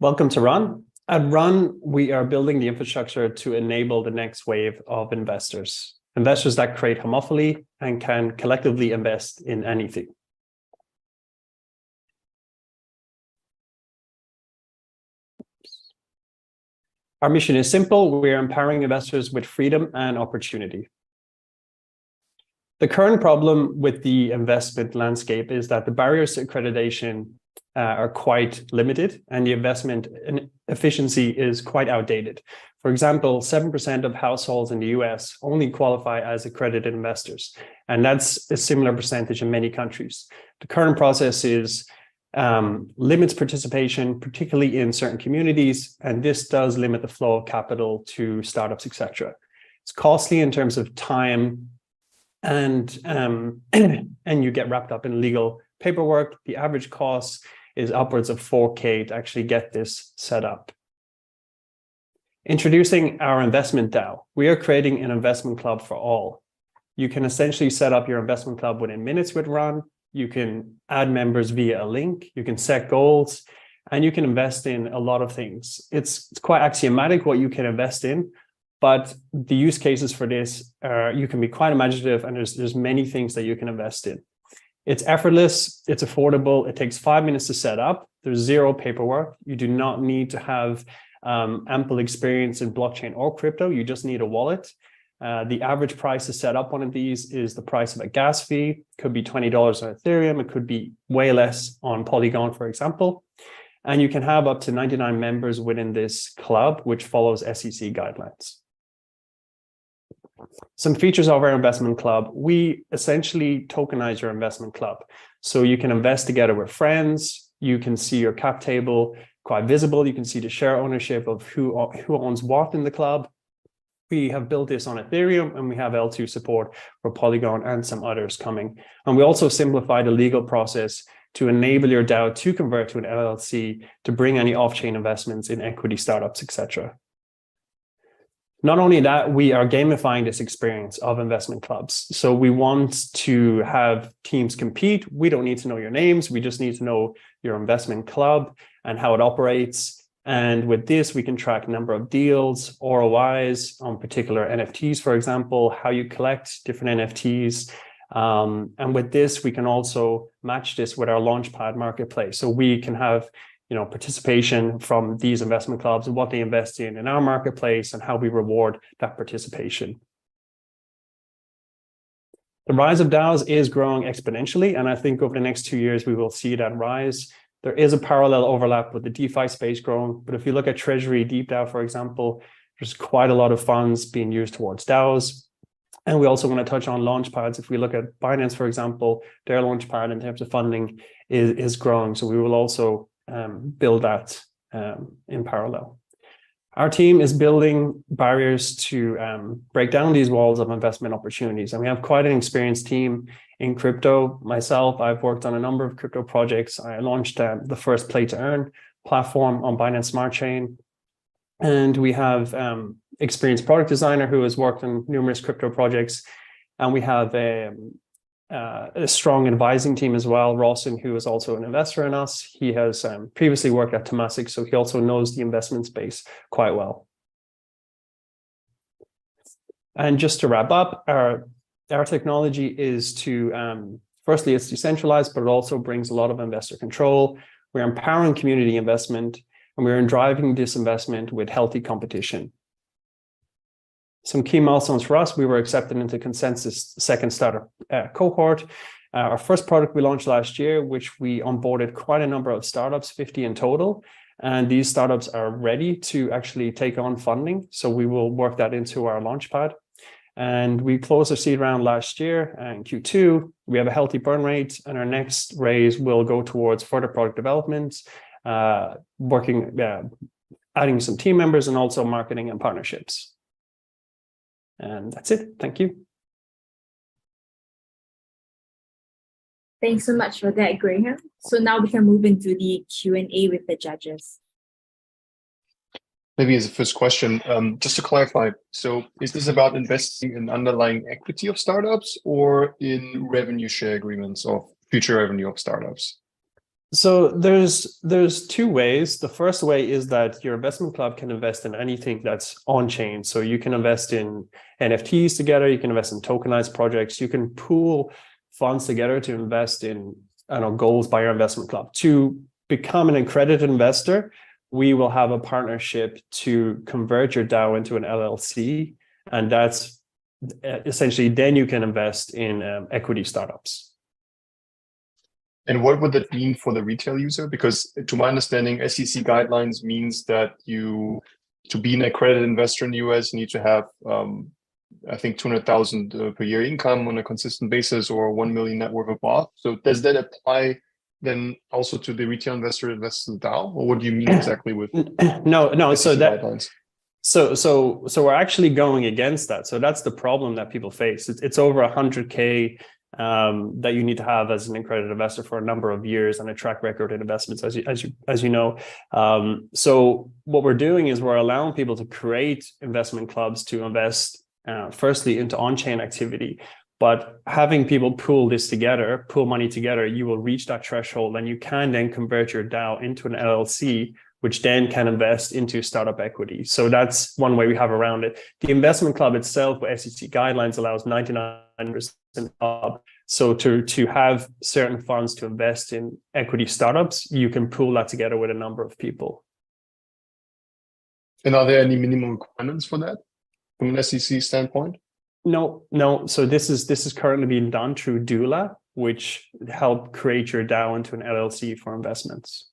Welcome to Run. At Run, we are building the infrastructure to enable the next wave of investors. Investors that create homophily and can collectively invest in anything. Our mission is simple. We are empowering investors with freedom and opportunity. The current problem with the investment landscape is that the barriers to accreditation are quite limited and the investment efficiency is quite outdated. For example, 7% of households in the US only qualify as accredited investors, and that's a similar percentage in many countries. The current process limits participation, particularly in certain communities, and this does limit the flow of capital to startups, etc. It's costly in terms of time, and you get wrapped up in legal paperwork. The average cost is upwards of $4,000 to actually get this set up. Introducing our investment DAO. We are creating an investment club for all. You can essentially set up your investment club within minutes with Run. You can add members via a link. You can set goals, and you can invest in a lot of things. It's quite axiomatic what you can invest in, but the use cases for this you can be quite imaginative, and there's many things that you can invest in. It's effortless, it's affordable, it takes 5 minutes to set up, there's zero paperwork, you do not need to have ample experience in blockchain or crypto, you just need a wallet. The average price to set up one of these is the price of a gas fee. Could be $20 on Ethereum, it could be way less on Polygon, for example. And you can have up to 99 members within this club, which follows SEC guidelines. Some features of our investment club. We essentially tokenize your investment club. So you can invest together with friends. You can see your cap table quite visible. You can see the share ownership of who owns what in the club. We have built this on Ethereum, and we have L2 support for Polygon and some others coming. And we also simplify the legal process to enable your DAO to convert to an LLC to bring any off-chain investments in equity startups, etc. Not only that, we are gamifying this experience of investment clubs. So we want to have teams compete. We don't need to know your names. We just need to know your investment club and how it operates. And with this, we can track number of deals, ROIs on particular NFTs, for example, how you collect different NFTs. And with this, we can also match this with our Launchpad marketplace. So we can have participation from these investment clubs and what they invest in our marketplace and how we reward that participation. The rise of DAOs is growing exponentially, and I think over the next 2 years, we will see that rise. There is a parallel overlap with the DeFi space growing, but if you look at Treasury Deep DAO, for example, there's quite a lot of funds being used towards DAOs. And we also want to touch on launchpads. If we look at Binance, for example, their launchpad in terms of funding is growing. So we will also build that in parallel. Our team is building barriers to break down these walls of investment opportunities. And we have quite an experienced team in crypto. Myself, I've worked on a number of crypto projects. I launched the first play to earn platform on Binance Smart Chain. And we have experienced product designer who has worked on numerous crypto projects. And we have a strong advising team as well. Rawson, who is also an investor in us. He has previously worked at Temasek, so he also knows the investment space quite well. And just to wrap up, our technology is to, firstly, it's decentralized, but it also brings a lot of investor control. We're empowering community investment, and we're driving this investment with healthy competition. Some key milestones for us: we were accepted into Consensus second startup cohort. Our first product we launched last year, which we onboarded quite a number of startups, 50 in total. And these startups are ready to actually take on funding. So we will work that into our Launchpad. And we closed our seed round last year in Q2. We have a healthy burn rate, and our next raise will go towards further product development, adding some team members, and also marketing and partnerships. And that's it. Thank you. Thanks so much for that, Graham. So now we can move into the Q&A with the judges. Maybe as a first question, just to clarify, so is this about investing in underlying equity of startups or in revenue share agreements of future revenue of startups? So there's two ways. The first way is that your investment club can invest in anything that's on chain. So you can invest in NFTs together, you can invest in tokenized projects, you can pool funds together to invest in, I don't know, goals by your investment club. To become an accredited investor, we will have a partnership to convert your DAO into an LLC, and that's essentially then you can invest in equity startups. And what would that mean for the retail user? Because to my understanding, SEC guidelines means that to be an accredited investor in the US, you need to have, I think, 200,000 per year income on a consistent basis, or 1 million net worth above. So does that apply then also to the retail investor invests in DAO, or what do you mean exactly with no? SEC So that guidelines? So we're actually going against that. So that's the problem that people face. It's over 100K that you need to have as an accredited investor for a number of years and a track record in investments, as you know. So what we're doing is we're allowing people to create investment clubs to invest firstly into on-chain activity. But having people pool money together, you will reach that threshold, and you can then convert your DAO into an LLC, which then can invest into startup equity. So that's one way we have around it. The investment club itself, with SEC guidelines, allows 99% up. So to have certain funds to invest in equity startups, you can pool that together with a number of people. And are there any minimum requirements for that from an SEC standpoint? No. So this is currently being done through Doula, which help create your DAO into an LLC for investments.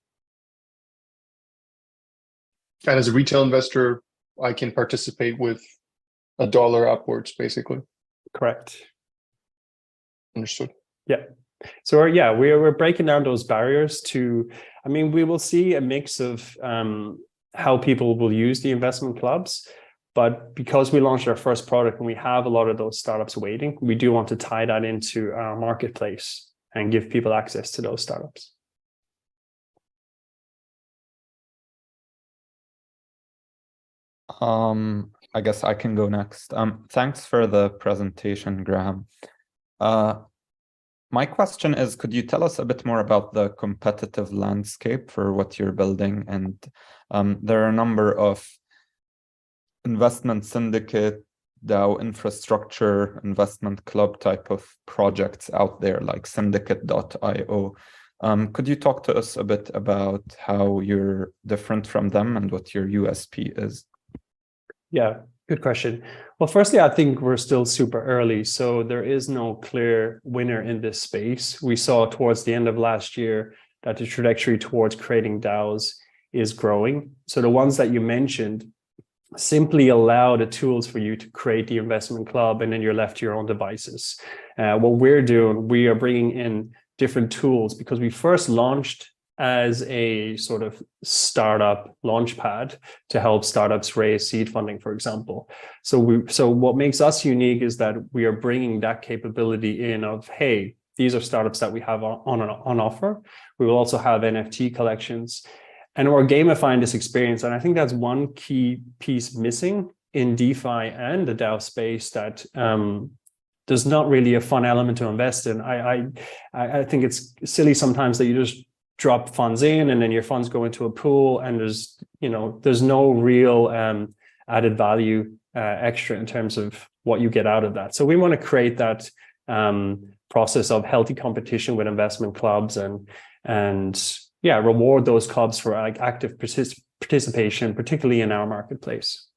And as a retail investor, I can participate with $1 upwards, basically. Correct. Understood. Yeah. So we're breaking down those barriers to, I mean, we will see a mix of how people will use the investment clubs. But because we launched our first product and we have a lot of those startups waiting, we do want to tie that into our marketplace and give people access to those startups. I guess I can go next. Thanks for the presentation, Graham. My question is, could you tell us a bit more about the competitive landscape for what you're building? And there are a number of investment syndicate, DAO infrastructure, investment club type of projects out there, like syndicate.io. Could you talk to us a bit about how you're different from them and what your USP is? Yeah, good question. Well, firstly, I think we're still super early, so there is no clear winner in this space. We saw towards the end of last year that the trajectory towards creating DAOs is growing. So the ones that you mentioned simply allow the tools for you to create the investment club, and then you're left to your own devices. What we're doing, we are bringing in different tools because we first launched as a sort of startup launchpad to help startups raise seed funding, for example. So what makes us unique is that we are bringing that capability in of, hey, these are startups that we have on offer. We will also have NFT collections, and we're gamifying this experience. And I think that's one key piece missing in DeFi and the DAO space, that there's not really a fun element to invest in. I think it's silly sometimes that you just drop funds in and then your funds go into a pool and there's no real added value extra in terms of what you get out of that. So we want to create that process of healthy competition with investment clubs and reward those clubs for active participation, particularly in our marketplace.